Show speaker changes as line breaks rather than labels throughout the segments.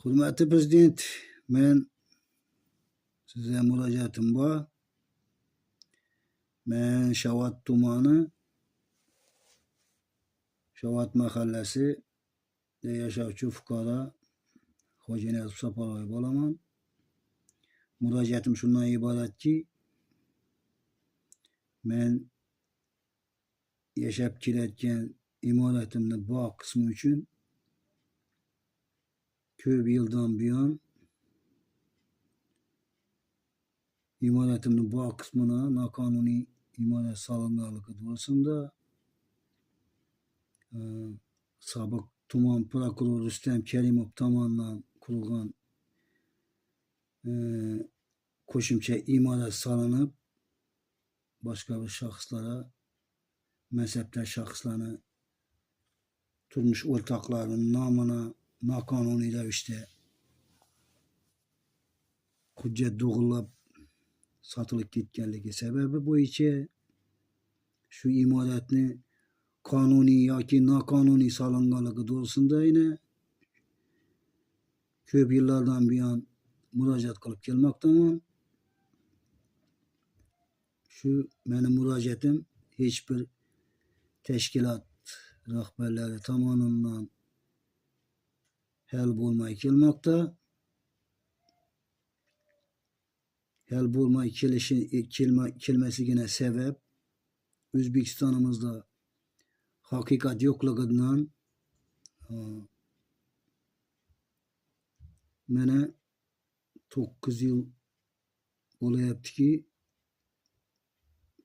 Hürmetli Prezident, men size müracaatim bor. Men Shavot tumani, Shavot mahallasi yashovchi fuqaro Hoji Niyozov Safaroy bo'laman. Müracaatim shundan iboratki, men yashab kelayotgan imoratimni bog' qismi uchun ko'p yildan buyon imoratimni bog' qismini noqonuniy imorat solinganligi to'g'risida sobiq tuman prokurori Rustam Karimov tomonidan qurilgan qo'shimcha imorat solinib, boshqa bir shaxslarga, mansabdor shaxslarni turmush o'rtoqlarining nomini noqonuniy ravishda hujjat to'g'irlab sotilib ketganligi sababi bo'yicha shu imoratni qonuniy yoki noqonuniy solinganligi to'g'risida ko'p yillardan buyon murojaat qilib kelmoqdaman. Shu meni murojaatim hech bir tashkilot rahbarlari tomonidan hal bo'lmay kelmoqda. Hal bo'lmay kelmasligine sebep O'zbekistonimizda haqiqat yo'qligidan mana 9 yil bo'layaptiki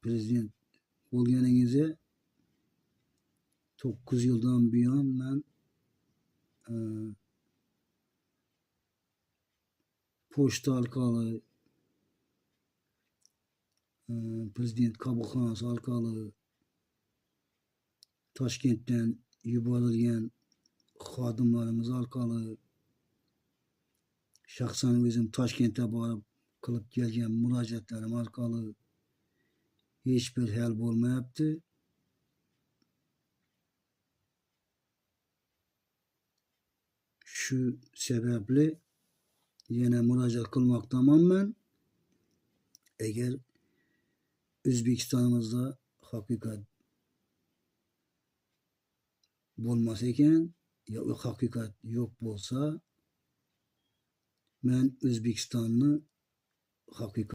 prezident bo'lganingizda 9 yildan buyon men pochta orqali, prezident qabulxonasi orqali Toshkentdan yuborilgan xodimlarimiz orqali shaxsan o'zim Toshkentga borib qilib kelgan murojaatlarim orqali hech bir hal bo'lmayapti. Shu sababli yana murojaat qilmoqdaman men. Agar O'zbekistonimizda haqiqat bo'lmas ekan, yo haqiqat yo'q bo'lsa, men O'zbekistonni haqiqat